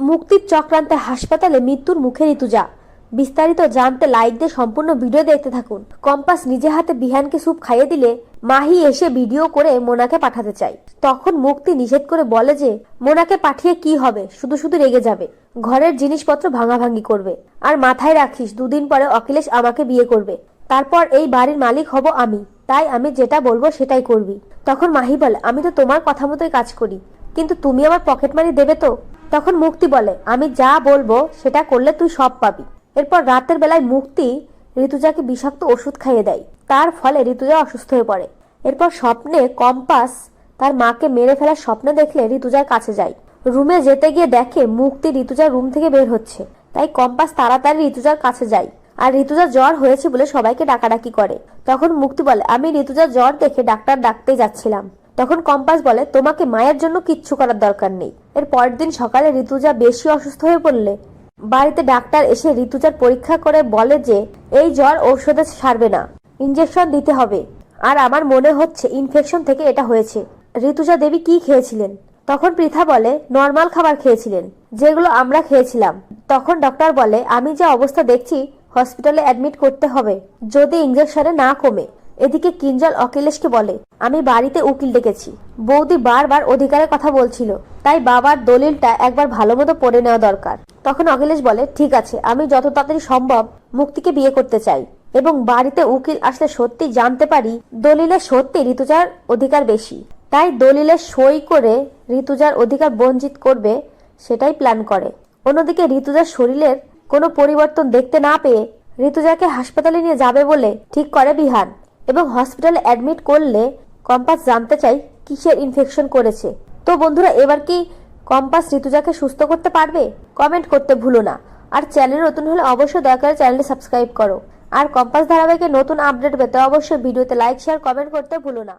মুক্তির চক্রান্তে হাসপাতালে মৃত্যুর মুখে ঋতুজা। বিস্তারিত জানতে লাইক দিয়ে সম্পূর্ণ ভিডিও দেখতে থাকুন। কম্পাস নিজে হাতে বিহানকে স্যুপ খাইয়ে দিলে মাহি এসে ভিডিও করে মোনাকে পাঠাতে চায়। তখন মুক্তি নিষেধ করে বলে যে মোনাকে পাঠিয়ে কি হবে, শুধু শুধু রেগে যাবে, ঘরের জিনিসপত্র ভাঙাভাঙি করবে। আর মাথায় রাখিস, দুদিন পরে অখিলেশ আমাকে বিয়ে করবে, তারপর এই বাড়ির মালিক হব আমি, তাই আমি যেটা বলবো সেটাই করবি। তখন মাহি বলে, আমি তো তোমার কথা মতোই কাজ করি, কিন্তু তুমি আমার পকেট মানি দেবে তো? তখন মুক্তি বলে, আমি যা বলবো সেটা করলে তুই সব পাবি। এরপর রাতের বেলায় মুক্তি ঋতুজাকে বিষাক্ত ওষুধ খাইয়ে দেয়, তার ফলে ঋতুজা অসুস্থ হয়ে পড়ে। এরপর স্বপ্নে কম্পাস তার মাকে মেরে ফেলার স্বপ্ন দেখলে ঋতুজার কাছে যায়। রুমে যেতে গিয়ে দেখে মুক্তি ঋতুজার রুম থেকে বের হচ্ছে, তাই কম্পাস তাড়াতাড়ি ঋতুজার কাছে যায়। আর ঋতুজার জ্বর হয়েছে বলে সবাইকে ডাকাডাকি করে। তখন মুক্তি বলে, আমি ঋতুজার জ্বর দেখে ডাক্তার ডাকতে যাচ্ছিলাম। তখন কম্পাস বলে, তোমাকে মায়ের জন্য কিচ্ছু করার দরকার নেই। এর পরের দিন সকালে ঋতুজা বেশি অসুস্থ হয়ে পড়লে বাড়িতে ডাক্তার এসে ঋতুজার পরীক্ষা করে বলে যে এই জ্বর ঔষধে সারবে না, ইনজেকশন দিতে হবে। আর আমার মনে হচ্ছে ইনফেকশন থেকে এটা হয়েছে। ঋতুজা দেবী কি খেয়েছিলেন? তখন পৃথা বলে, নর্মাল খাবার খেয়েছিলেন, যেগুলো আমরা খেয়েছিলাম। তখন ডক্টর বলে, আমি যে অবস্থা দেখছি হসপিটালে অ্যাডমিট করতে হবে যদি ইনজেকশনে না কমে। এদিকে কিঞ্জল অখিলেশকে বলে, আমি বাড়িতে উকিল ডেকেছি, বৌদি বারবার অধিকারের কথা বলছিল, তাই বাবার দলিলটা একবার ভালো মতো পড়ে নেওয়া দরকার। তখন অখিলেশ বলে, ঠিক আছে, আমি যত তাড়াতাড়ি সম্ভব মুক্তিকে বিয়ে করতে চাই, এবং বাড়িতে উকিল আসলে সত্যি জানতে পারি দলিলে সত্যি ঋতুজার অধিকার বেশি, তাই দলিলে সই করে ঋতুজার অধিকার বঞ্চিত করবে, সেটাই প্ল্যান করে। অন্যদিকে ঋতুজার শরীরের কোনো পরিবর্তন দেখতে না পেয়ে ঋতুজাকে হাসপাতালে নিয়ে যাবে বলে ঠিক করে বিহান, এবং হসপিটালে অ্যাডমিট করলে কম্পাস জানতে চাই কিসের ইনফেকশন করেছে। তো বন্ধুরা, এবার কি কম্পাস ঋতুজাকে সুস্থ করতে পারবে? কমেন্ট করতে ভুলো না। আর চ্যানেল নতুন হলে অবশ্যই দয়া করে চ্যানেলটি সাবস্ক্রাইব করো। আর কম্পাস ধারাবাহিকের নতুন আপডেট পেতে অবশ্যই ভিডিওতে লাইক, শেয়ার, কমেন্ট করতে ভুলো না।